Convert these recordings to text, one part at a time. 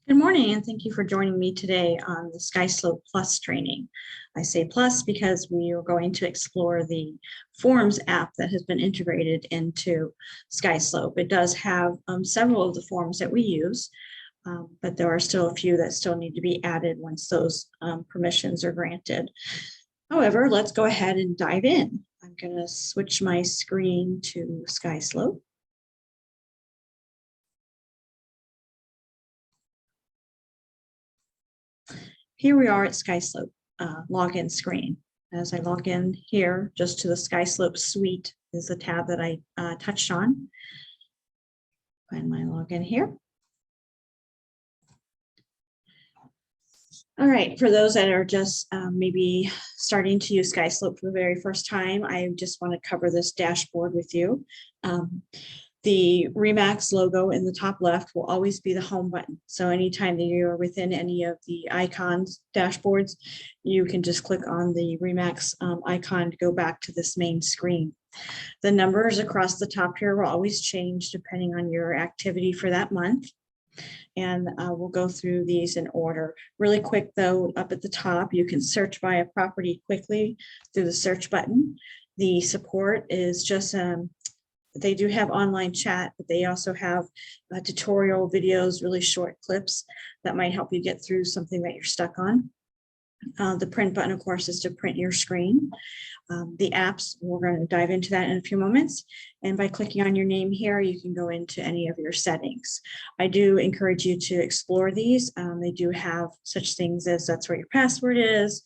Good morning, and thank you for joining me today on the SkySlope Plus training. I say plus because we are going to explore the Forms app that has been integrated into SkySlope. It does have several of the forms that we use, but there are still a few that still need to be added once those permissions are granted. However, let's go ahead and dive in. I'm going to switch my screen to SkySlope. Here we are at SkySlope login screen. As I log in here, just to the SkySlope suite is the tab that I touched on. Find my login here. All right, for those that are just maybe starting to use SkySlope for the very first time, I just want to cover this dashboard with you. The Remax logo in the top left will always be the home button. So anytime that you're within any of the icons dashboards, you can just click on the Remax icon to go back to this main screen. The numbers across the top here will always change depending on your activity for that month. And we'll go through these in order. Really quick though, up at the top, you can search by a property quickly through the search button. The support is just they do have online chat, but they also have tutorial videos, really short clips that might help you get through something that you're stuck on. The print button, of course, is to print your screen. The apps, we're going to dive into that in a few moments. And by clicking on your name here, you can go into any of your settings. I do encourage you to explore these. They do have such things as that's where your password is,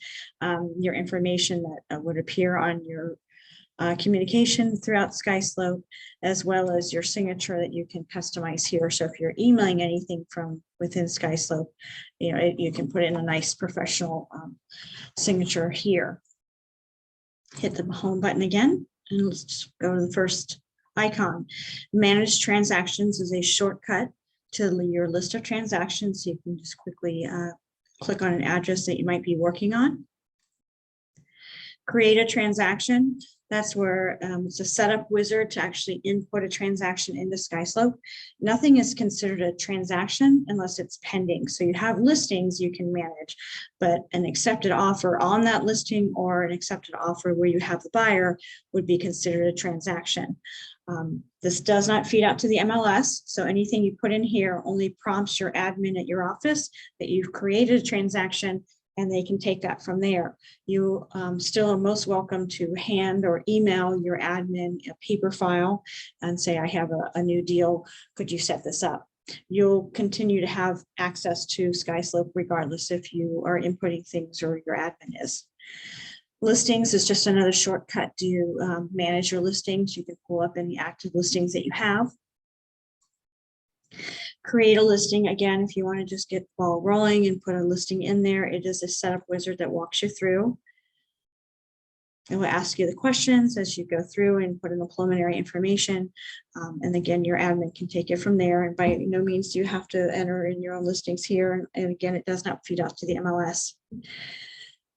your information that would appear on your communication throughout SkySlope, as well as your signature that you can customize here. So if you're emailing anything from within SkySlope, you can put in a nice professional signature here. Hit the home button again, and let's just go to the first icon. Manage transactions is a shortcut to your list of transactions. So you can just quickly click on an address that you might be working on. Create a transaction. That's where it's a setup wizard to actually input a transaction into SkySlope. Nothing is considered a transaction unless it's pending. So you have listings you can manage, but an accepted offer on that listing or an accepted offer where you have the buyer would be considered a transaction. This does not feed out to the MLS. So anything you put in here only prompts your admin at your office that you've created a transaction, and they can take that from there. You still are most welcome to hand or email your admin a paper file and say, I have a new deal. Could you set this up? You'll continue to have access to SkySlope regardless if you are inputting things or your admin is. Listings is just another shortcut to manage your listings. You can pull up any active listings that you have. Create a listing. Again, if you want to just get the ball rolling and put a listing in there, it is a setup wizard that walks you through. It will ask you the questions as you go through and put in the preliminary information. And again, your admin can take it from there. And by no means do you have to enter in your own listings here. And again, it does not feed out to the MLS.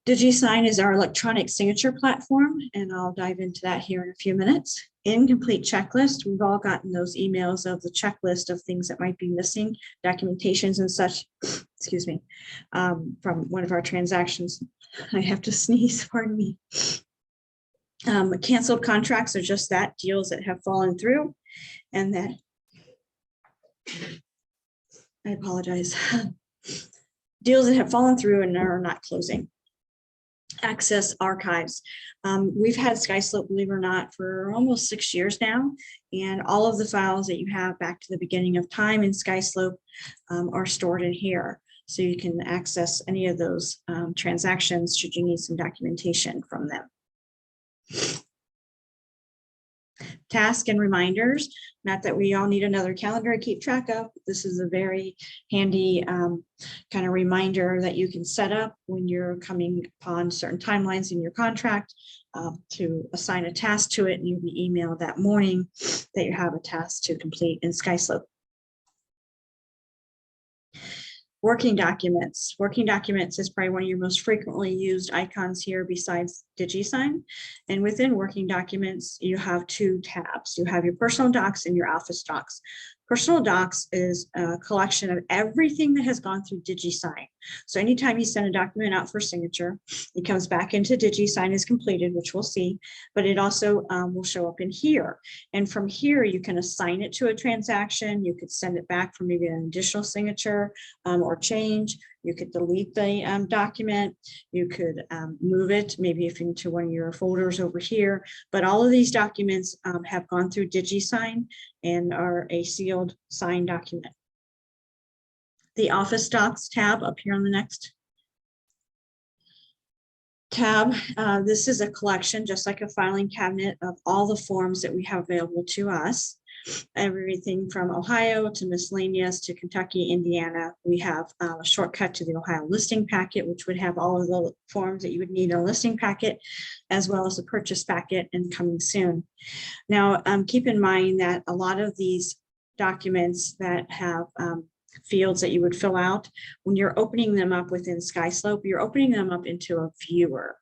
DigiSign is our electronic signature platform, and I'll dive into that here in a few minutes. Incomplete checklist. We've all gotten those emails of the checklist of things that might be missing, documentations and such, excuse me, from one of our transactions. I have to sneeze, pardon me. Canceled contracts are just that, deals that have fallen through, and that, I apologize, deals that have fallen through and are not closing. Access archives. We've had SkySlope, believe it or not, for almost 6 years now, and all of the files that you have back to the beginning of time in SkySlope are stored in here. So you can access any of those transactions should you need some documentation from them. Task and reminders, not that we all need another calendar to keep track of. This is a very handy kind of reminder that you can set up when you're coming upon certain timelines in your contract to assign a task to it, and you'll be emailed that morning that you have a task to complete in SkySlope. Working documents. Working documents is probably one of your most frequently used icons here besides DigiSign. And within working documents, you have two tabs. You have your personal docs and your office docs. Personal docs is a collection of everything that has gone through DigiSign. So anytime you send a document out for signature, it comes back into DigiSign as completed, which we'll see, but it also will show up in here. And from here, you can assign it to a transaction. You could send it back for maybe an additional signature or change. You could delete the document. You could move it maybe if into one of your folders over here. But all of these documents have gone through DigiSign and are a sealed signed document. The Office Docs tab up here on the next tab. This is a collection, just like a filing cabinet, of all the forms that we have available to us. Everything from Ohio to miscellaneous to Kentucky, Indiana. We have a shortcut to the Ohio listing packet, which would have all of the forms that you would need in a listing packet, as well as a purchase packet, and coming soon. Now, keep in mind that a lot of these documents that have fields that you would fill out, when you're opening them up within SkySlope, you're opening them up into a viewer.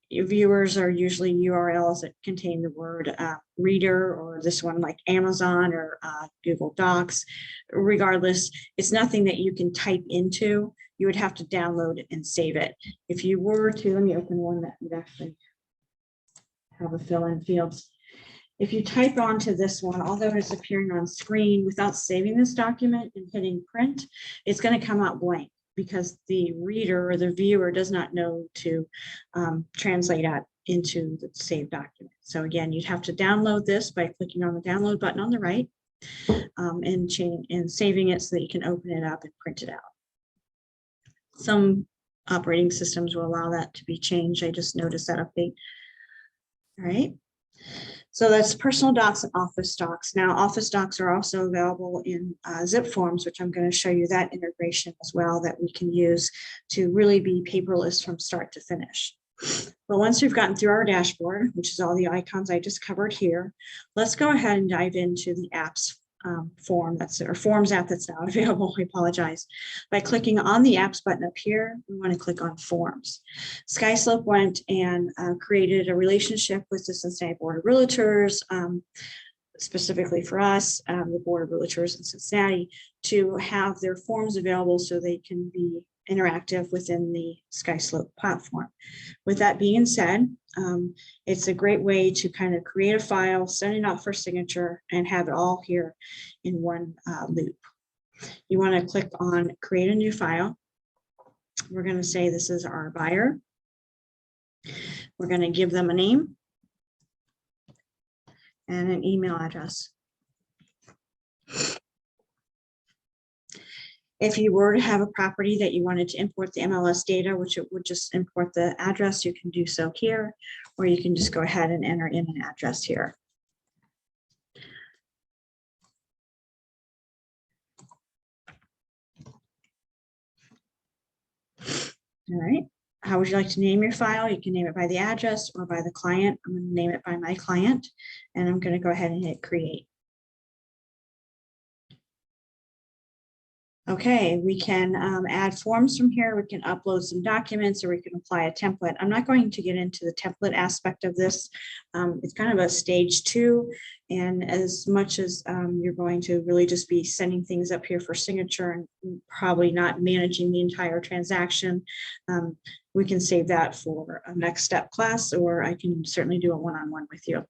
Your viewers are usually URLs that contain the word reader, or this one like Amazon or Google Docs. Regardless, it's nothing that you can type into. You would have to download it and save it. If you were to, let me open one that would actually have a fill-in fields. If you type onto this one, although it's appearing on screen, without saving this document and hitting print, it's going to come out blank, because the reader or the viewer does not know to translate that into the saved document. So again, you'd have to download this by clicking on the download button on the right and saving it so that you can open it up and print it out. Some operating systems will allow that to be changed. I just noticed that update. All right. So that's personal docs and office docs. Now, office docs are also available in zip forms, which I'm going to show you that integration as well, that we can use to really be paperless from start to finish. But once we've gotten through our dashboard, which is all the icons I just covered here, let's go ahead and dive into the apps form Forms app that's now available. I apologize. By clicking on the apps button up here, we want to click on Forms. SkySlope went and created a relationship with the Cincinnati Board of Realtors, specifically for us, the Board of Realtors in Cincinnati, to have their forms available so they can be interactive within the SkySlope platform. With that being said, it's a great way to kind of create a file, send it out for signature, and have it all here in one loop. You want to click on create a new file. We're going to say this is our buyer. We're going to give them a name and an email address. If you were to have a property that you wanted to import the MLS data, which it would just import the address, you can do so here, or you can just go ahead and enter in an address here. All right. How would you like to name your file? You can name it by the address or by the client. I'm going to name it by my client, and I'm going to go ahead and hit create. Okay, we can add forms from here. We can upload some documents, or we can apply a template. I'm not going to get into the template aspect of this. It's kind of a stage 2. And as much as you're going to really just be sending things up here for signature and probably not managing the entire transaction, we can save that for a next step class, or I can certainly do a one-on-one with you.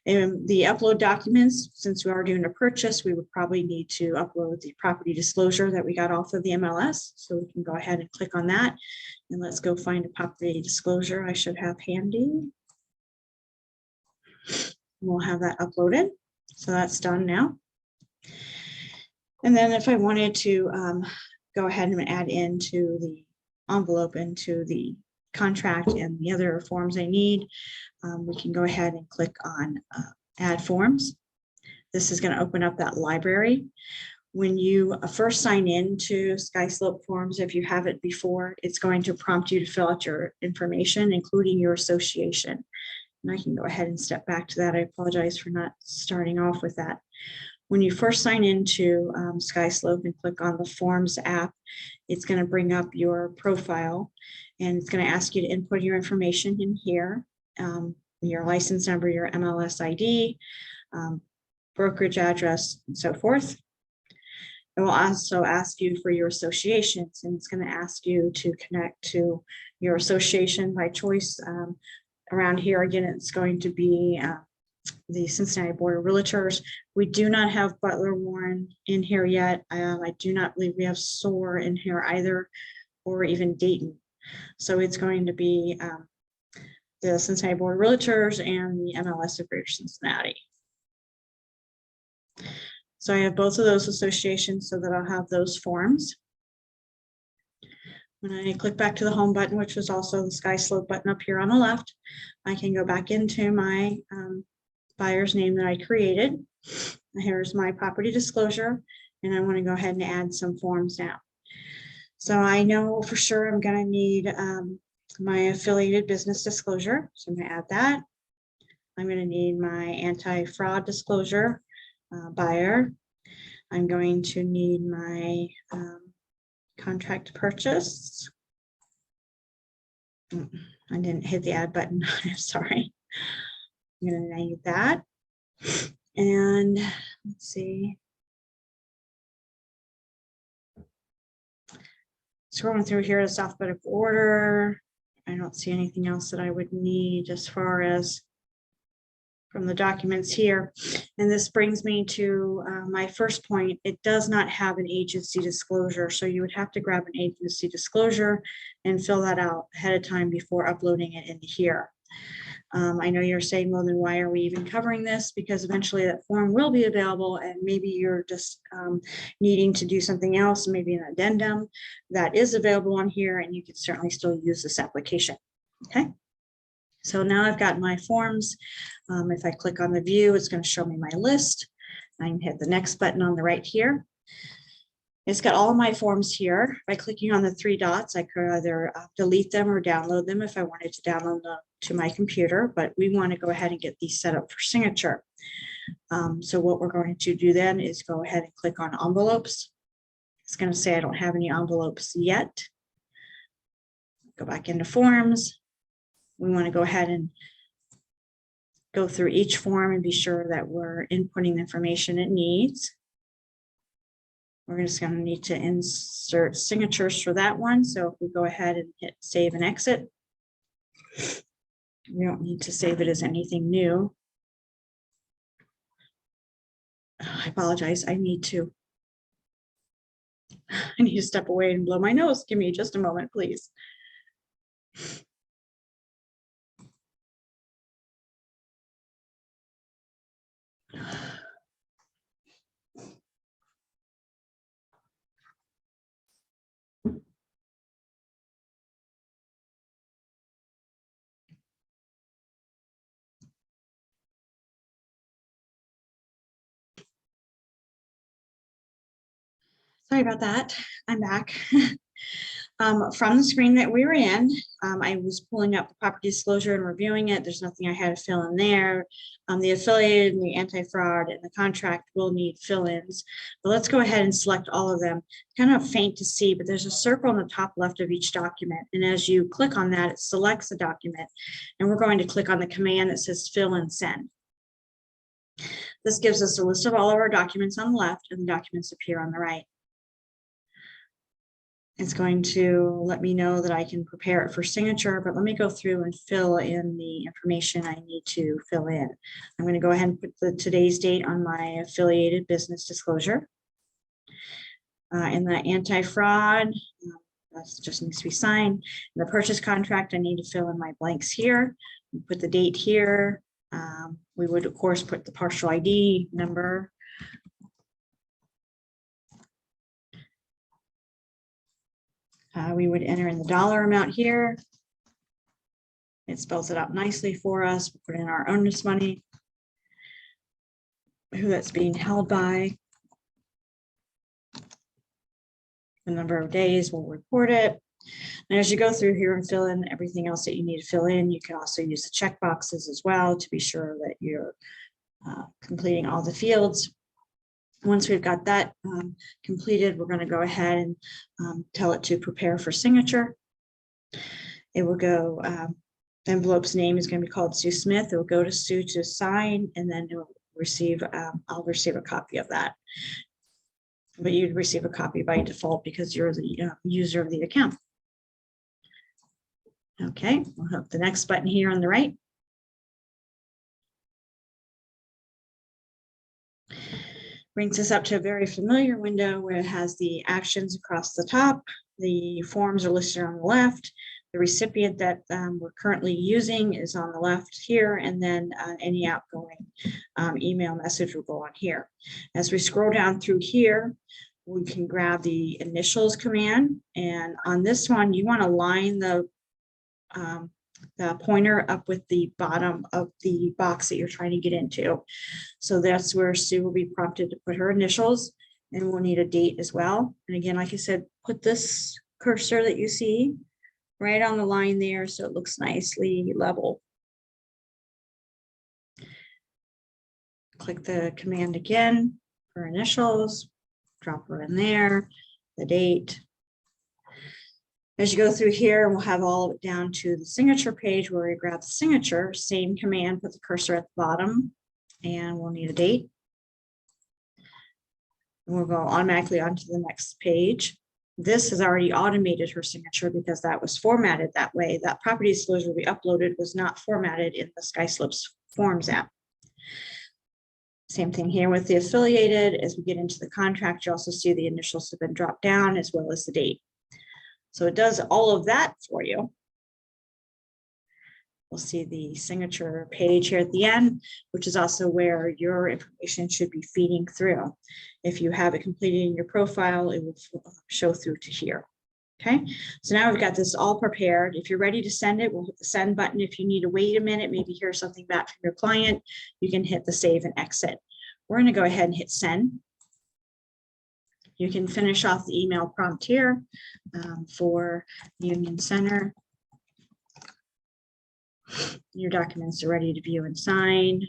And the upload documents, since we are doing a purchase, we would probably need to upload the property disclosure that we got off of the MLS. So we can go ahead and click on that. And let's go find a property disclosure I should have handy. We'll have that uploaded. So that's done now. And then if I wanted to go ahead and add into the envelope into the contract and the other forms I need, we can go ahead and click on add forms. This is going to open up that library. When you first sign in to SkySlope Forms, if you haven't before, it's going to prompt you to fill out your information, including your association. And I can go ahead and step back to that. I apologize for not starting off with that. When you first sign into SkySlope and click on the Forms app, it's going to bring up your profile, and it's going to ask you to input your information in here, your license number, your MLS ID, brokerage address, and so forth. It will also ask you for your associations, and it's going to ask you to connect to your association by choice. Around here, again, it's going to be the Cincinnati Board of Realtors. We do not have Butler Warren in here yet. I do not believe we have SOAR in here either, or even Dayton. So it's going to be the Cincinnati Board of Realtors and the MLS of Greater Cincinnati. So I have both of those associations so that I'll have those forms. When I click back to the home button, which was also the SkySlope button up here on the left, I can go back into my buyer's name that I created. Here's my property disclosure, and I want to go ahead and add some forms now. So I know for sure I'm going to need my affiliated business disclosure. So I'm going to add that. I'm going to need my anti-fraud disclosure buyer. I'm going to need my contract purchase. I didn't hit the add button. I'm sorry. I'm going to need that. And let's see. Scrolling through here is alphabetical order. I don't see anything else that I would need as far as from the documents here. And this brings me to my first point. It does not have an agency disclosure. So you would have to grab an agency disclosure and fill that out ahead of time before uploading it into here. I know you're saying, well, then why are we even covering this? Because eventually that form will be available, and maybe you're just needing to do something else, maybe an addendum that is available on here, and you can certainly still use this application. Okay. So now I've got my forms. If I click on the view, it's going to show me my list. I can hit the next button on the right here. It's got all of my forms here. By clicking on the three dots, I could either delete them or download them if I wanted to download them to my computer, but we want to go ahead and get these set up for signature. So what we're going to do then is go ahead and click on envelopes. It's going to say I don't have any envelopes yet. Go back into forms. We want to go ahead and go through each form and be sure that we're inputting the information it needs. We're just going to need to insert signatures for that one. So if we go ahead and hit save and exit, we don't need to save it as anything new. I apologize. I need to step away and blow my nose. Give me just a moment, please. Sorry about that. I'm back. From the screen that we were in, I was pulling up the property disclosure and reviewing it. There's nothing I had to fill in there. The affiliated and the anti-fraud and the contract will need fill-ins. But let's go ahead and select all of them. Kind of faint to see, but there's a circle on the top left of each document. And as you click on that, it selects the document. And we're going to click on the command that says fill and send. This gives us a list of all of our documents on the left, and the documents appear on the right. It's going to let me know that I can prepare it for signature, but let me go through and fill in the information I need to fill in. I'm going to go ahead and put the today's date on my affiliated business disclosure. In the anti-fraud, that just needs to be signed. In the purchase contract, I need to fill in my blanks here, put the date here. We would, of course, put the partial ID number. We would enter in the dollar amount here. It spells it out nicely for us. We'll put in our earnest money, who that's being held by, the number of days, we'll report it. And as you go through here and fill in everything else that you need to fill in, you can also use the check boxes as well to be sure that you're completing all the fields. Once we've got that completed, we're going to go ahead and tell it to prepare for signature. It will go, the envelope's name is going to be called Sue Smith. It will go to Sue to sign, and then it will receive, I'll receive a copy of that. But you'd receive a copy by default because you're the user of the account. Okay, we'll have the next button here on the right. Brings us up to a very familiar window where it has the actions across the top. The forms are listed on the left. The recipient that we're currently using is on the left here, and then any outgoing email message will go on here. As we scroll down through here, we can grab the initials command, and on this one, you want to line the pointer up with the bottom of the box that you're trying to get into. So that's where Sue will be prompted to put her initials, and we'll need a date as well. And again, like I said, put this cursor that you see right on the line there so it looks nicely level. Click the command again for initials, drop her in there, the date. As you go through here, we'll have all of it down to the signature page where we grab the signature, same command, put the cursor at the bottom, and we'll need a date. And we'll go automatically onto the next page. This has already automated her signature because that was formatted that way. That property disclosure we uploaded was not formatted in the SkySlope Forms app. Same thing here with the affiliated. As we get into the contract, you also see the initials have been dropped down as well as the date. So it does all of that for you. We'll see the signature page here at the end, which is also where your information should be feeding through. If you have it completed in your profile, it will show through to here. Okay, so now we've got this all prepared. If you're ready to send it, we'll hit the send button. If you need to wait a minute, maybe hear something back from your client, you can hit the save and exit. We're going to go ahead and hit send. You can finish off the email prompt here for Union Center. Your documents are ready to view and sign.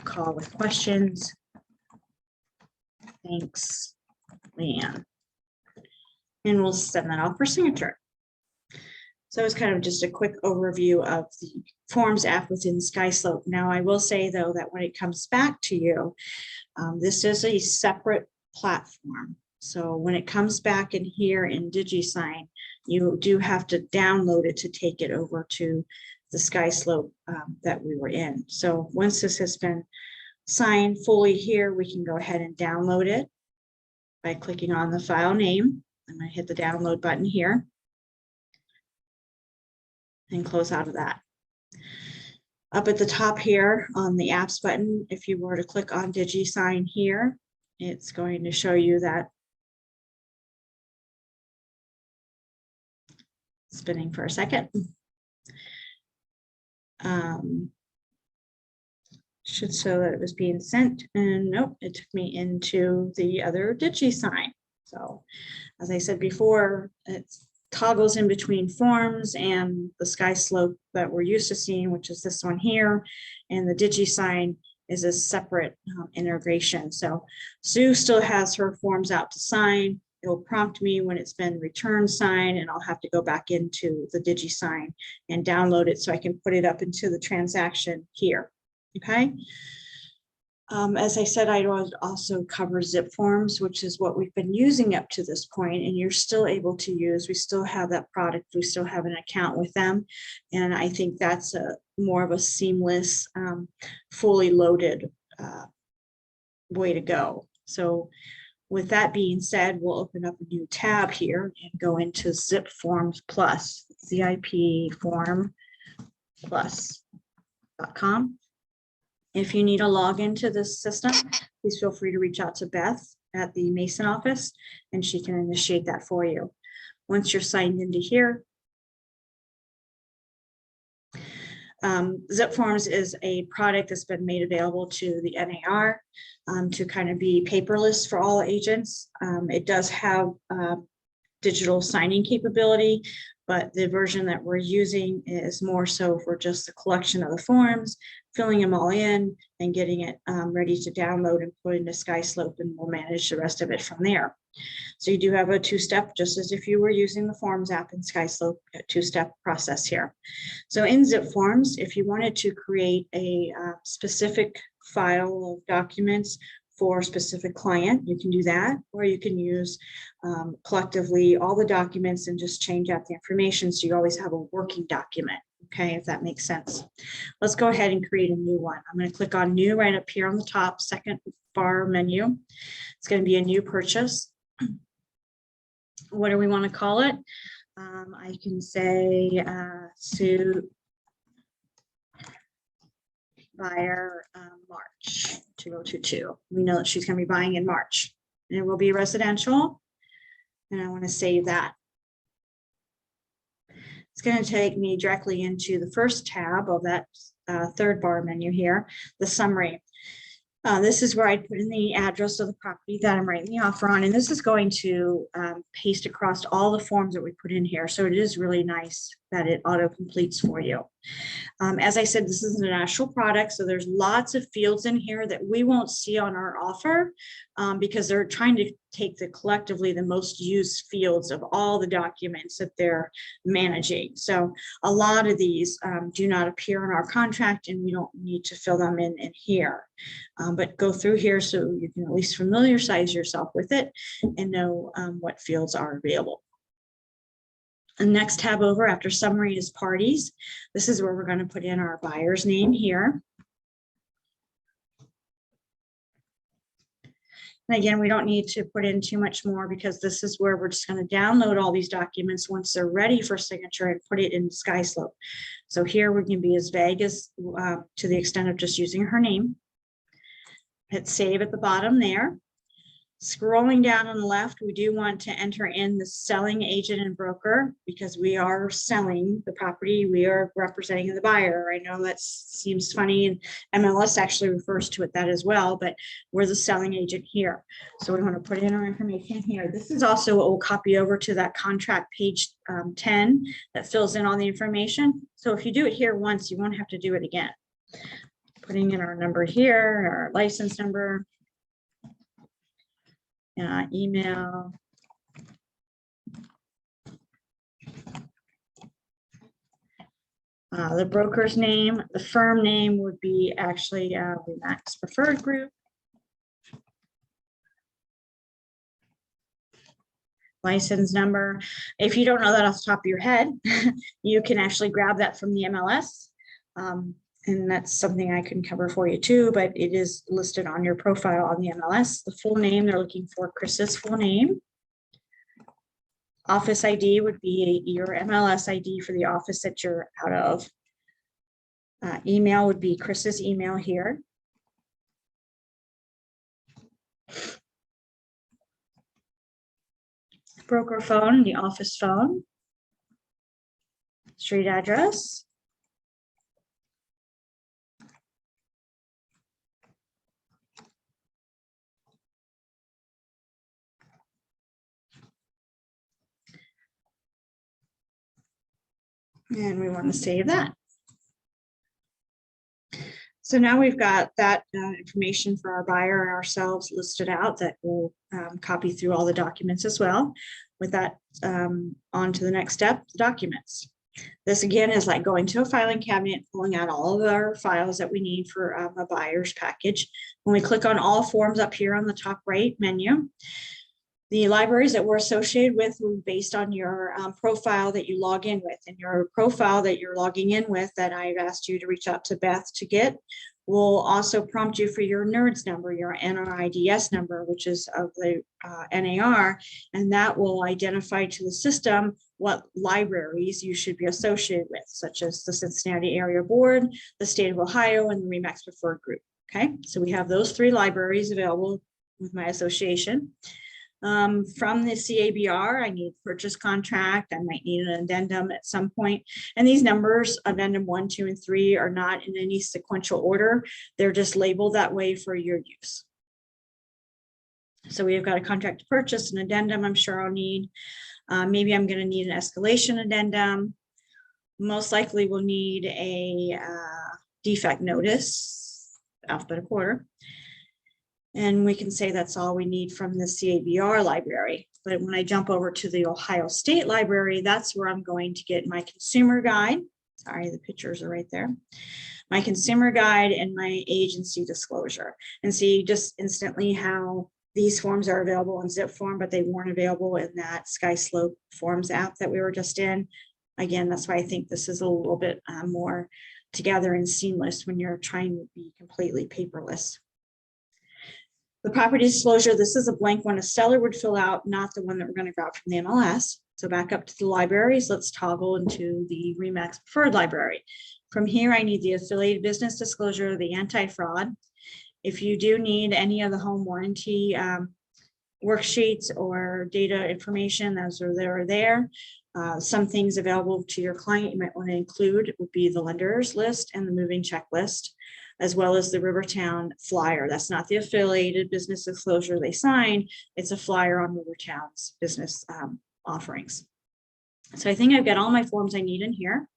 Call with questions. Thanks, Leanne. And we'll send that off for signature. So it's kind of just a quick overview of the Forms app within SkySlope. Now, I will say, though, that when it comes back to you, this is a separate platform. So when it comes back in here in DigiSign, you do have to download it to take it over to the SkySlope that we were in. So once this has been signed fully here, we can go ahead and download it by clicking on the file name. I'm going to hit the download button here and close out of that. Up at the top here on the apps button, if you were to click on DigiSign here, it's going to show you that. Spinning for a second. Should show that it was being sent, and nope, it took me into the other DigiSign. So as I said before, it toggles in between Forms and the SkySlope that we're used to seeing, which is this one here, and the DigiSign is a separate integration. So Sue still has her forms out to sign. It'll prompt me when it's been returned signed, and I'll have to go back into the DigiSign and download it so I can put it up into the transaction here. Okay. As I said, I also cover zip forms, which is what we've been using up to this point, and you're still able to use. We still have that product. We still have an account with them. And I think that's a more of a seamless, fully loaded way to go. So with that being said, we'll open up a new tab here and go into Zip Forms Plus, zipformplus.com. If you need a login to this system, please feel free to reach out to Beth at the Mason office, and she can initiate that for you. Once you're signed into here, Zip Forms is a product that's been made available to the NAR to kind of be paperless for all agents. It does have digital signing capability, but the version that we're using is more so for just the collection of the forms, filling them all in and getting it ready to download and put into SkySlope, and we'll manage the rest of it from there. So you do have a two-step, just as if you were using the Forms app in SkySlope, a two-step process here. So in Zip Forms, if you wanted to create a specific file of documents for a specific client, you can do that, or you can use collectively all the documents and just change out the information so you always have a working document. Okay, if that makes sense. Let's go ahead and create a new one. I'm going to click on New right up here on the top, second bar menu. It's going to be a new purchase. What do we want to call it? I can say Sue buyer March 2022. We know that she's going to be buying in March, and it will be residential. And I want to save that. It's going to take me directly into the first tab of that third bar menu here, the summary. This is where I put in the address of the property that I'm writing the offer on, and this is going to paste across all the forms that we put in here. So it is really nice that it auto completes for you. As I said, this is an actual product, so there's lots of fields in here that we won't see on our offer because they're trying to take collectively the most used fields of all the documents that they're managing. So a lot of these do not appear in our contract, and we don't need to fill them in here. But go through here so you can at least familiarize yourself with it and know what fields are available. The next tab over after summary is parties. This is where we're going to put in our buyer's name here. And again, we don't need to put in too much more because this is where we're just going to download all these documents once they're ready for signature and put it in SkySlope. So here we can be as vague as to the extent of just using her name. Hit save at the bottom there. Scrolling down on the left, we do want to enter in the selling agent and broker because we are selling the property. We are representing the buyer. I know that seems funny, and MLS actually refers to it that as well, but we're the selling agent here. So we want to put in our information here. This is also what we'll copy over to that contract page 10 that fills in all the information. So if you do it here once, you won't have to do it again. Putting in our number here, our license number. Email. The broker's name, the firm name would be actually Remax Preferred Group. License number. If you don't know that off the top of your head, you can actually grab that from the MLS. And that's something I can cover for you too, but it is listed on your profile on the MLS. The full name, they're looking for Chris's full name. Office ID would be your MLS ID for the office that you're out of. Email would be Chris's email here. Broker phone, the office phone. Street address. And we want to save that. So now we've got that information for our buyer and ourselves listed out that will copy through all the documents as well. With that, on to the next step, the documents. This again is like going to a filing cabinet, pulling out all of our files that we need for a buyer's package. When we click on all forms up here on the top right menu, the libraries that we're associated with will be based on your profile that you log in with, and your profile that you're logging in with that I've asked you to reach out to Beth to get will also prompt you for your NERDS number, your NRIDS number, which is of the NAR, and that will identify to the system what libraries you should be associated with, such as the Cincinnati Area Board, the State of Ohio, and the RE/MAX Preferred Group. Okay, so we have those 3 libraries available with my association. From the CABR, I need purchase contract. I might need an addendum at some point. And these numbers, addendum 1, 2, and 3, are not in any sequential order. They're just labeled that way for your use. So we have got a contract to purchase, an addendum I'm sure I'll need. Maybe I'm going to need an escalation addendum. Most likely we'll need a defect notice, alphabetical order. And we can say that's all we need from the CABR library. But when I jump over to the Ohio State Library, that's where I'm going to get my consumer guide. Sorry, the pictures are right there. My consumer guide and my agency disclosure. And see just instantly how these forms are available in zip form, but they weren't available in that SkySlope Forms app that we were just in. Again, that's why I think this is a little bit more together and seamless when you're trying to be completely paperless. The property disclosure, this is a blank one a seller would fill out, not the one that we're going to grab from the MLS. So back up to the libraries, let's toggle into the RE/MAX preferred library. From here, I need the affiliated business disclosure, the anti-fraud. If you do need any of the home warranty worksheets or data information, those are there. Some things available to your client you might want to include would be the lender's list and the moving checklist, as well as the Rivertown flyer. That's not the affiliated business disclosure they sign. It's a flyer on Rivertown's business offerings. So I think I've got all my forms I need in here.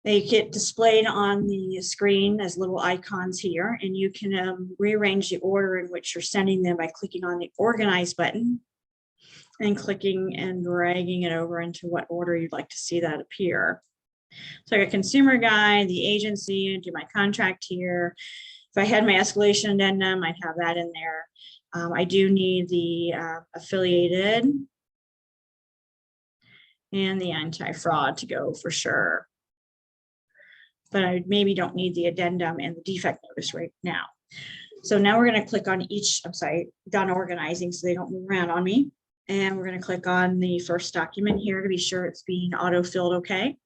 They get displayed on the screen as little icons here, and you can rearrange the order in which you're sending them by clicking on the organize button and clicking and dragging it over into what order you'd like to see that appear. So I got consumer guide, the agency, do my contract here. If I had my escalation addendum, I'd have that in there. I do need the affiliated and the anti-fraud to go for sure. But I maybe don't need the addendum and the defect notice right now. So now we're going to click on each, I'm sorry, done organizing so they don't move around on me. And we're going to click on the first document here to be sure it's being auto-filled okay.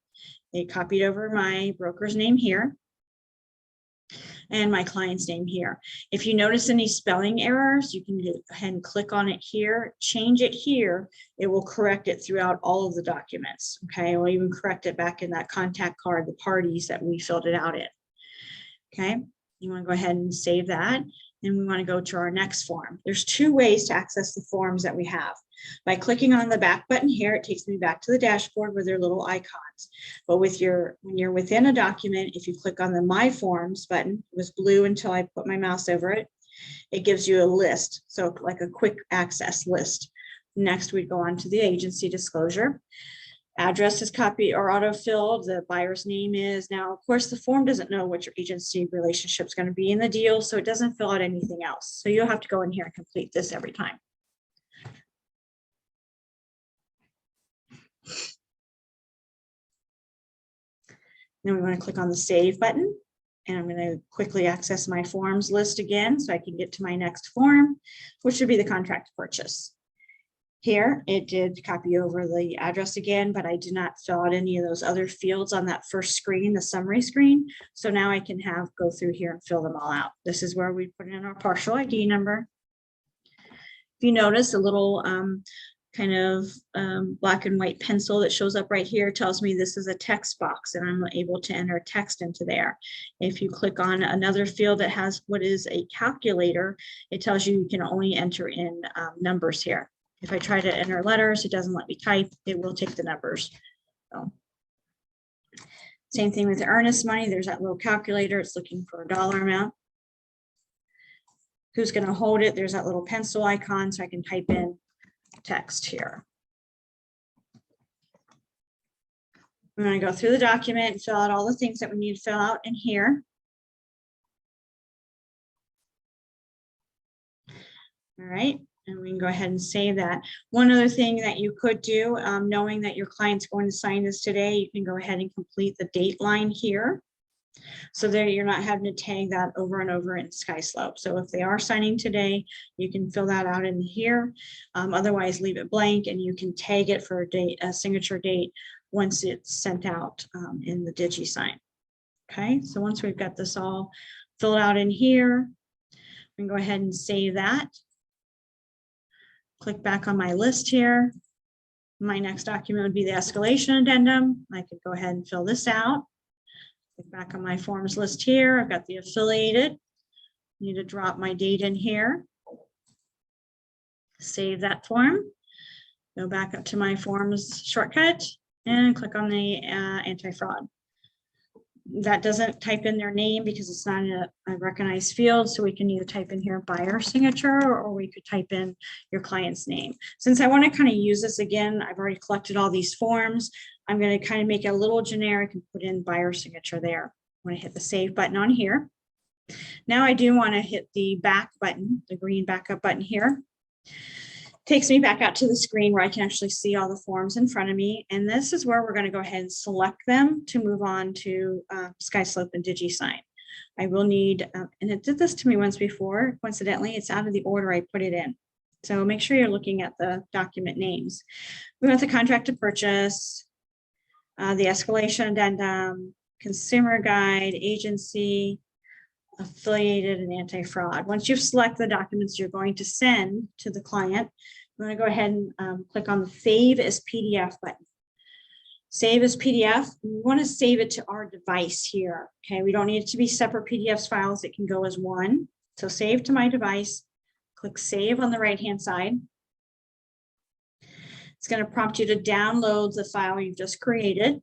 They copied over my broker's name here and my client's name here. If you notice any spelling errors, you can go ahead and click on it here, change it here. It will correct it throughout all of the documents. Okay, we'll even correct it back in that contact card, the parties that we filled it out in. Okay, you want to go ahead and save that. And we want to go to our next form. There's two ways to access the forms that we have. By clicking on the back button here, it takes me back to the dashboard with their little icons. But when you're within a document, if you click on the My Forms button, it was blue until I put my mouse over it, it gives you a list. So like a quick access list. Next, we go on to the agency disclosure. Address is copy or auto-filled, the buyer's name is. Now, of course, the form doesn't know what your agency relationship is going to be in the deal, so it doesn't fill out anything else. So you'll have to go in here and complete this every time. Then we want to click on the Save button, and I'm going to quickly access my forms list again so I can get to my next form, which should be the contract to purchase. Here, it did copy over the address again, but I did not fill out any of those other fields on that first screen, the summary screen. So now I can go through here and fill them all out. This is where we put in our partial ID number. If you notice, a little kind of black and white pencil that shows up right here tells me this is a text box, and I'm able to enter text into there. If you click on another field that has what is a calculator, it tells you can only enter in numbers here. If I try to enter letters, it doesn't let me type. It will take the numbers. So, same thing with the earnest money. There's that little calculator. It's looking for a dollar amount. Who's going to hold it? There's that little pencil icon, so I can type in text here. I'm going to go through the document and fill out all the things that we need to fill out in here. All right. And we can go ahead and save that. One other thing that you could do, knowing that your client's going to sign this today, you can go ahead and complete the date line here. So there you're not having to tag that over and over in SkySlope. So if they are signing today, you can fill that out in here. Otherwise, leave it blank and you can tag it for a signature date once it's sent out in the DigiSign. Okay, so once we've got this all filled out in here, we can go ahead and save that. Click back on my list here. My next document would be the escalation addendum. I could go ahead and fill this out. Click back on my forms list here. I've got the affiliated. Need to drop my date in here. Save that form. Go back up to my forms shortcut and click on the anti-fraud. That doesn't type in their name because it's not a recognized field. So we can either type in here buyer signature, or we could type in your client's name. Since I want to kind of use this again, I've already collected all these forms. I'm going to kind of make it a little generic and put in buyer signature there. I'm going to hit the save button on here. Now I do want to hit the back button, the green backup button here. Takes me back out to the screen where I can actually see all the forms in front of me. And this is where we're going to go ahead and select them to move on to SkySlope and DigiSign. I will need, and it did this to me once before, coincidentally, it's out of the order I put it in. So make sure you're looking at the document names. We want the contract to purchase, the escalation addendum, consumer guide, agency, affiliated, and anti-fraud. Once you've selected the documents you're going to send to the client, I'm going to go ahead and click on the Save as PDF button. Save as PDF. We want to save it to our device here. Okay, we don't need it to be separate PDF files. It can go as one. So save to my device. Click Save on the right-hand side. It's going to prompt you to download the file you've just created.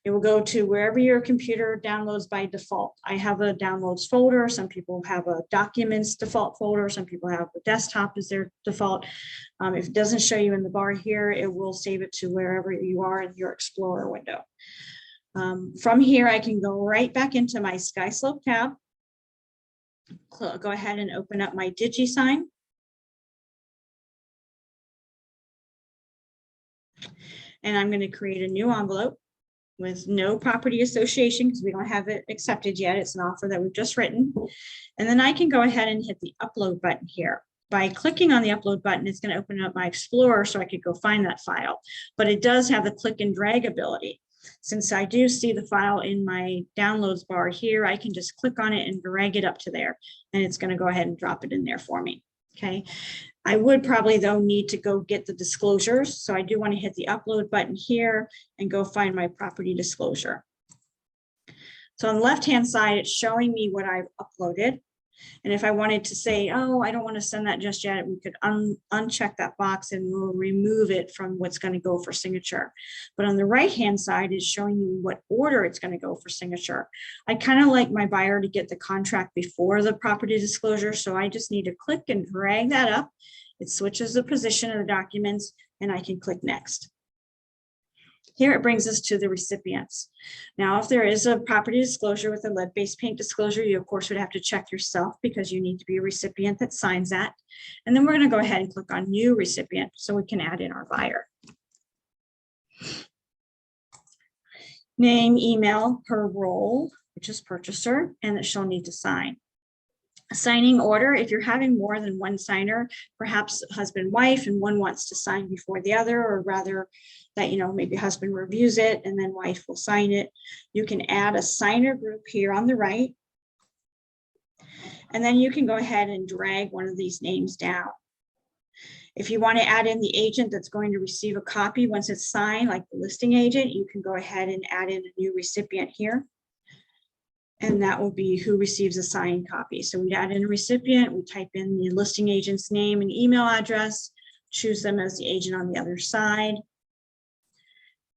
It will go to wherever your computer downloads by default. I have a downloads folder. Some people have a documents default folder. Some people have a desktop as their default. If it doesn't show you in the bar here, it will save it to wherever you are in your Explorer window. From here, I can go right back into my SkySlope tab. Go ahead and open up my DigiSign. And I'm going to create a new envelope with no property association because we don't have it accepted yet. It's an offer that we've just written. And then I can go ahead and hit the upload button here. By clicking on the upload button, it's going to open up my Explorer so I could go find that file. But it does have the click and drag ability. Since I do see the file in my downloads bar here, I can just click on it and drag it up to there. And it's going to go ahead and drop it in there for me. Okay. I would probably, though, need to go get the disclosures. So I do want to hit the upload button here and go find my property disclosure. So on the left-hand side, it's showing me what I've uploaded. And if I wanted to say, oh, I don't want to send that just yet, we could uncheck that box and we'll remove it from what's going to go for signature. But on the right-hand side is showing you what order it's going to go for signature. I kind of like my buyer to get the contract before the property disclosure. So I just need to click and drag that up. It switches the position of the documents and I can click next. Here it brings us to the recipients. Now, if there is a property disclosure with a lead-based paint disclosure, you of course would have to check yourself because you need to be a recipient that signs that. And then we're going to go ahead and click on new recipient so we can add in our buyer. Name, email, her role, which is purchaser, and that she'll need to sign. Signing order, if you're having more than one signer, perhaps husband, wife, and one wants to sign before the other, or rather that, maybe husband reviews it and then wife will sign it. You can add a signer group here on the right. And then you can go ahead and drag one of these names down. If you want to add in the agent that's going to receive a copy once it's signed, like the listing agent, you can go ahead and add in a new recipient here. And that will be who receives a signed copy. So we'd add in a recipient, we type in the listing agent's name and email address, choose them as the agent on the other side.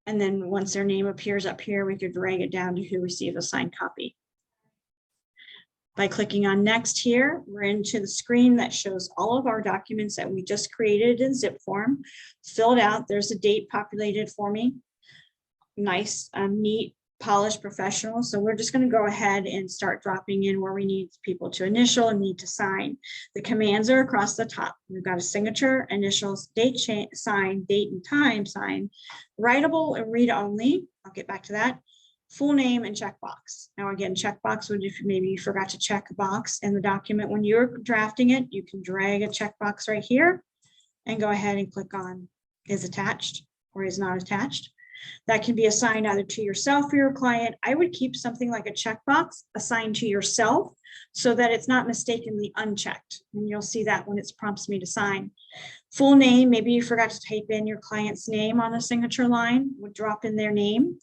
And then once their name appears up here, we could drag it down to who received a signed copy. By clicking on next here, we're into the screen that shows all of our documents that we just created in zip form, filled out. There's a date populated for me. Nice, neat, polished, professional. So we're just going to go ahead and start dropping in where we need people to initial and need to sign. The commands are across the top. We've got a signature, initials, date, sign, date and time, sign, writable and read only. I'll get back to that. Full name and checkbox. Now again, checkbox would, if maybe you forgot to check a box in the document when you're drafting it, you can drag a checkbox right here and go ahead and click on is attached or is not attached. That can be assigned either to yourself or your client. I would keep something like a checkbox assigned to yourself so that it's not mistakenly unchecked. And you'll see that when it prompts me to sign. Full name, maybe you forgot to type in your client's name on the signature line, would drop in their name.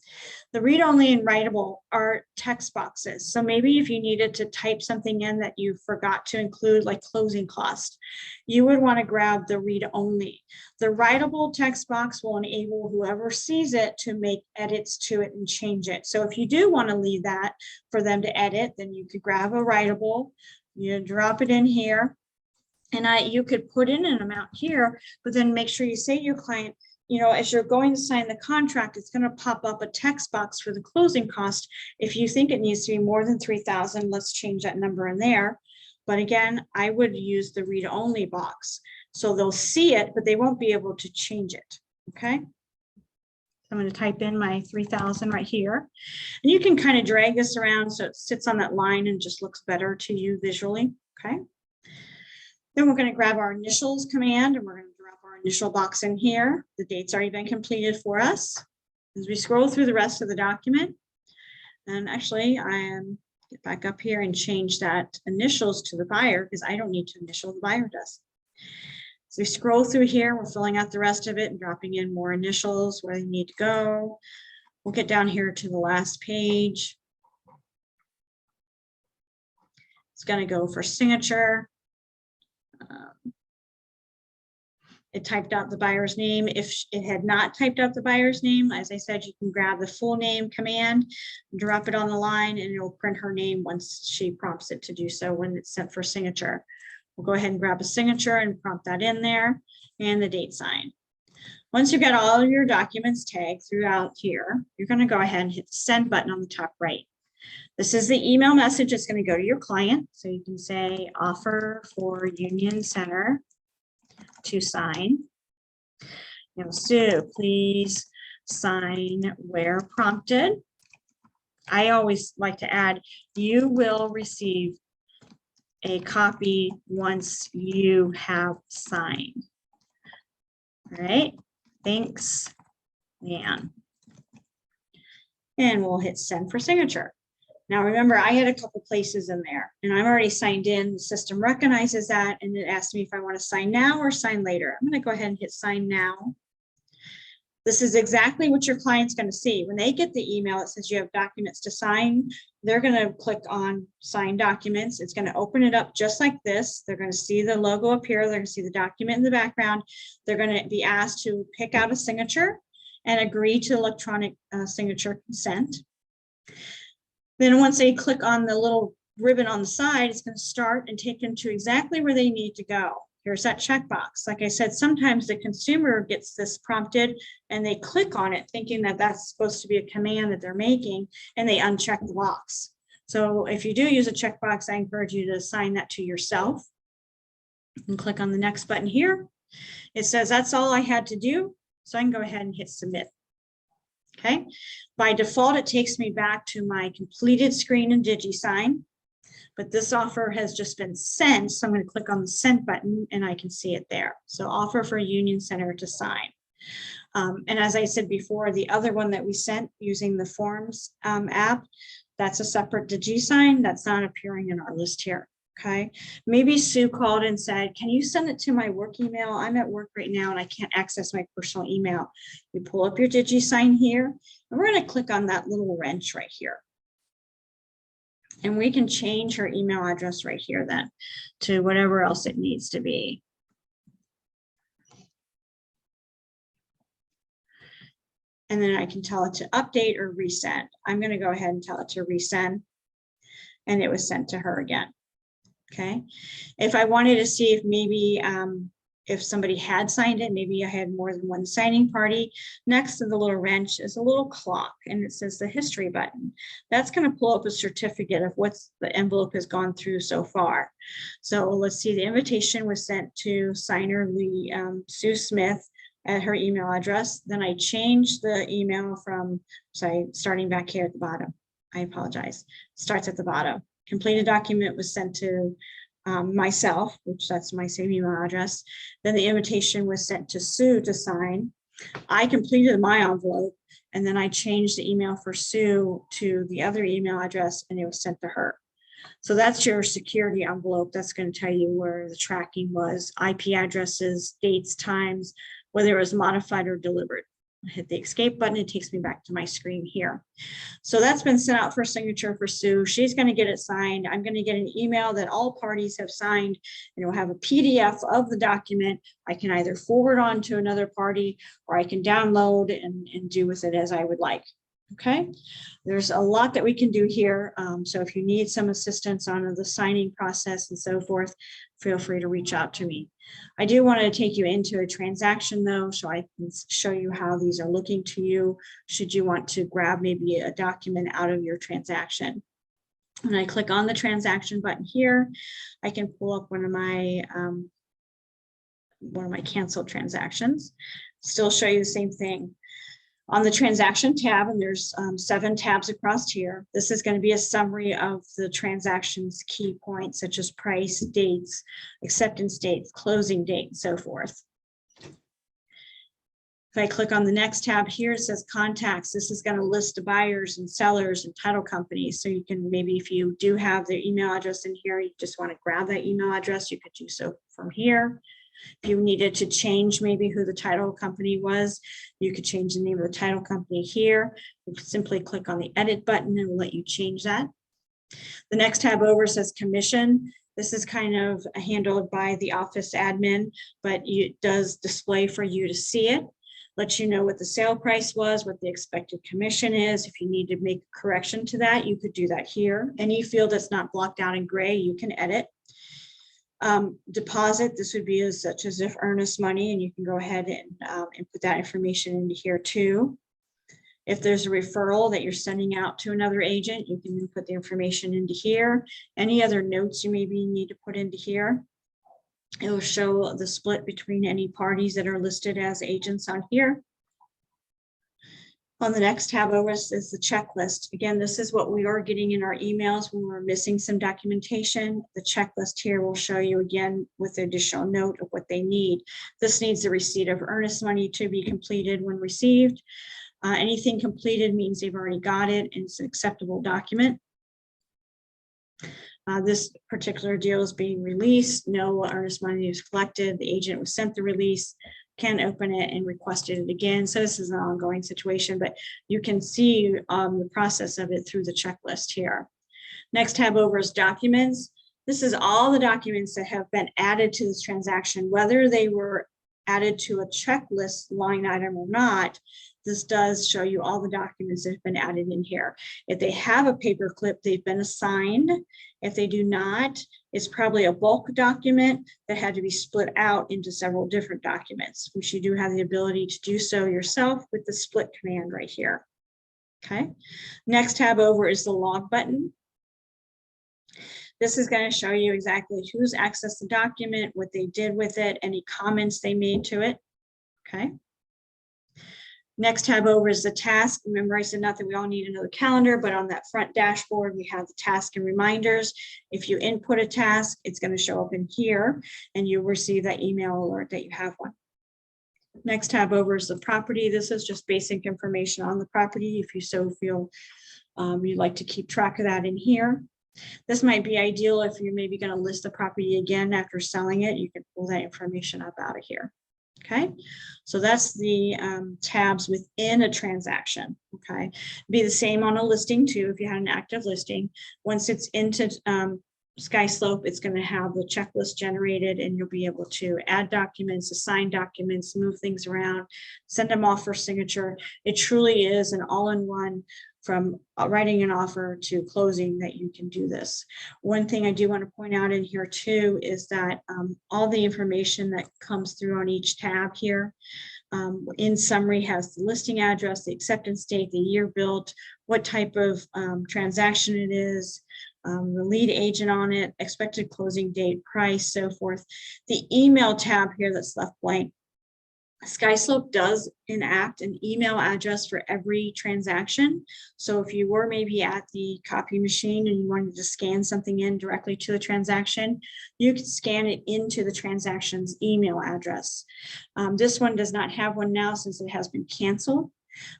The read-only and writable are text boxes. So maybe if you needed to type something in that you forgot to include, like closing cost, you would want to grab the read-only. The writable text box will enable whoever sees it to make edits to it and change it. So if you do want to leave that for them to edit, then you could grab a writable, you drop it in here, and you could put in an amount here, but then make sure you say to your client, you know, as you're going to sign the contract, it's going to pop up a text box for the closing cost. If you think it needs to be more than 3,000, let's change that number in there. But again, I would use the read only box. So they'll see it, but they won't be able to change it. Okay. I'm going to type in my 3,000 right here. And you can kind of drag this around so it sits on that line and just looks better to you visually. Okay. Then we're going to grab our initials command and we're going to drop our initial box in here. The date's already been completed for us. As we scroll through the rest of the document, and actually I am get back up here and change that initials to the buyer because I don't need to initial, the buyer does. So we scroll through here, we're filling out the rest of it and dropping in more initials where they need to go. We'll get down here to the last page. It's going to go for signature. It typed out the buyer's name. If it had not typed out the buyer's name, as I said, you can grab the full name command, drop it on the line, and it'll print her name once she prompts it to do so when it's sent for signature. We'll go ahead and grab a signature and prompt that in there and the date sign. Once you get all of your documents tagged throughout here, you're going to go ahead and hit the send button on the top right. This is the email message that's going to go to your client. So you can say offer for Union Center to sign. You know, Sue, please sign where prompted. I always like to add, you will receive a copy once you have signed. All right, thanks, Leanne. And we'll hit send for signature. Now remember, I had a couple places in there and I'm already signed in. The system recognizes that and it asks me if I want to sign now or sign later. I'm going to go ahead and hit sign now. This is exactly what your client's going to see. When they get the email that says you have documents to sign, they're going to click on sign documents. It's going to open it up just like this. They're going to see the logo appear. They're going to see the document in the background. They're going to be asked to pick out a signature and agree to electronic signature consent. Then once they click on the little ribbon on the side, it's going to start and take them to exactly where they need to go. Here's that checkbox. Like I said, sometimes the consumer gets this prompted and they click on it thinking that that's supposed to be a command that they're making and they uncheck the box. So if you do use a checkbox, I encourage you to assign that to yourself and click on the next button here. It says that's all I had to do. So I can go ahead and hit submit. Okay, by default, it takes me back to my completed screen in DigiSign, but this offer has just been sent. So I'm going to click on the send button and I can see it there. So offer for Union Center to sign. And as I said before, the other one that we sent using the Forms app, that's a separate DigiSign that's not appearing in our list here. Okay, maybe Sue called and said, can you send it to my work email? I'm at work right now and I can't access my personal email. You pull up your DigiSign here and we're going to click on that little wrench right here. And we can change her email address right here then to whatever else it needs to be. And then I can tell it to update or resend. I'm going to go ahead and tell it to resend. And it was sent to her again. Okay, if I wanted to see if maybe if somebody had signed it, maybe I had more than one signing party, next to the little wrench is a little clock and it says the history button. That's going to pull up a certificate of what the envelope has gone through so far. So let's see, the invitation was sent to signer Sue Smith at her email address. Then I changed the email from, sorry, starting back here at the bottom. I apologize. Starts at the bottom. Completed document was sent to myself, which that's my same email address. Then the invitation was sent to Sue to sign. I completed my envelope and then I changed the email for Sue to the other email address and it was sent to her. So that's your security envelope. That's going to tell you where the tracking was, IP addresses, dates, times, whether it was modified or delivered. I hit the escape button. It takes me back to my screen here. So that's been sent out for signature for Sue. She's going to get it signed. I'm going to get an email that all parties have signed, and it will have a PDF of the document. I can either forward on to another party, or I can download and do with it as I would like. Okay, there's a lot that we can do here. So if you need some assistance on the signing process and so forth, feel free to reach out to me. I do want to take you into a transaction though, so I can show you how these are looking to you should you want to grab maybe a document out of your transaction. When I click on the transaction button here, I can pull up one of my canceled transactions. Still show you the same thing. On the transaction tab, and there's 7 tabs across here, this is going to be a summary of the transaction's key points, such as price, dates, acceptance dates, closing date, and so forth. If I click on the next tab here, it says contacts. This is going to list the buyers and sellers and title companies. So you can maybe, if you do have their email address in here, you just want to grab that email address, you could do so from here. If you needed to change maybe who the title company was, you could change the name of the title company here. You could simply click on the edit button and it will let you change that. The next tab over says commission. This is kind of handled by the office admin, but it does display for you to see it. Let you know what the sale price was, what the expected commission is. If you need to make a correction to that, you could do that here. Any field that's not blocked out in gray, you can edit. Deposit, this would be such as if earnest money, and you can go ahead and put that information into here too. If there's a referral that you're sending out to another agent, you can put the information into here. Any other notes you maybe need to put into here. It will show the split between any parties that are listed as agents on here. On the next tab over is the checklist. Again, this is what we are getting in our emails when we're missing some documentation. The checklist here will show you again with the additional note of what they need. This needs the receipt of earnest money to be completed when received. Anything completed means they've already got it and it's an acceptable document. This particular deal is being released. No earnest money is collected. The agent was sent the release, can open it and requested it again. So this is an ongoing situation, but you can see the process of it through the checklist here. Next tab over is documents. This is all the documents that have been added to this transaction, whether they were added to a checklist line item or not. This does show you all the documents that have been added in here. If they have a paper clip, they've been assigned. If they do not, it's probably a bulk document that had to be split out into several different documents, which you do have the ability to do so yourself with the split command right here. Okay. Next tab over is the log button. This is going to show you exactly who's accessed the document, what they did with it, any comments they made to it. Okay. Next tab over is the task. Remember, I said not that we all need another calendar, but on that front dashboard, we have the task and reminders. If you input a task, it's going to show up in here and you'll receive that email alert that you have one. Next tab over is the property. This is just basic information on the property. If you so feel you'd like to keep track of that in here. This might be ideal if you're maybe going to list the property again after selling it. You can pull that information up out of here. Okay, so that's the tabs within a transaction. Okay, be the same on a listing too. If you had an active listing, once it's into SkySlope, it's going to have the checklist generated and you'll be able to add documents, assign documents, move things around, send them off for signature. It truly is an all-in-one from writing an offer to closing that you can do this. One thing I do want to point out in here too is that all the information that comes through on each tab here in summary has the listing address, the acceptance date, the year built, what type of transaction it is, the lead agent on it, expected closing date, price, so forth. The email tab here that's left blank. SkySlope does enact an email address for every transaction. So if you were maybe at the copy machine and you wanted to scan something in directly to the transaction, you could scan it into the transaction's email address. This one does not have one now since it has been canceled.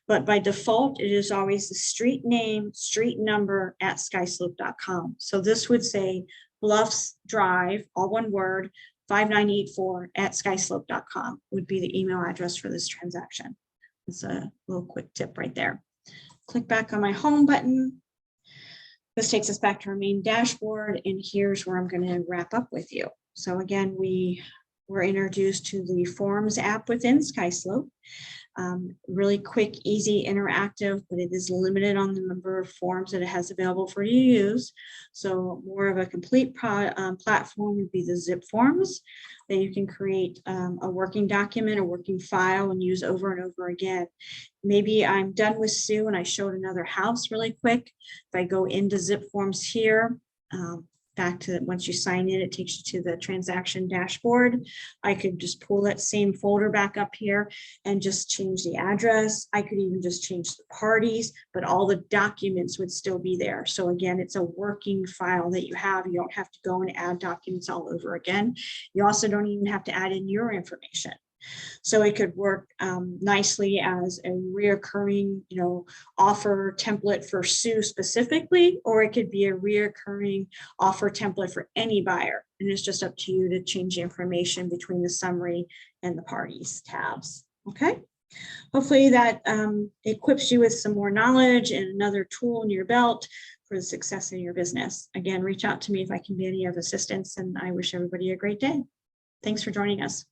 But by default, it is always the street name, street number at skyslope.com. So this would say Bluffs Drive, all one word, 5984 at skyslope.com would be the email address for this transaction. It's a little quick tip right there. Click back on my home button. This takes us back to our main dashboard, and here's where I'm going to wrap up with you. So again, we were introduced to the Forms app within SkySlope. Really quick, easy, interactive, but it is limited on the number of forms that it has available for you to use. So more of a complete platform would be the zip forms that you can create a working document, a working file, and use over and over again. Maybe I'm done with Sue and I showed another house really quick. If I go into zip forms here, back to once you sign in, it takes you to the transaction dashboard. I could just pull that same folder back up here and just change the address. I could even just change the parties, but all the documents would still be there. So again, it's a working file that you have. You don't have to go and add documents all over again. You also don't even have to add in your information. So it could work nicely as a reoccurring, offer template for Sue specifically, or it could be a reoccurring offer template for any buyer. And it's just up to you to change the information between the summary and the parties tabs. Okay. Hopefully that equips you with some more knowledge and another tool in your belt for the success in your business. Again, reach out to me if I can be any of assistance, and I wish everybody a great day. Thanks for joining us.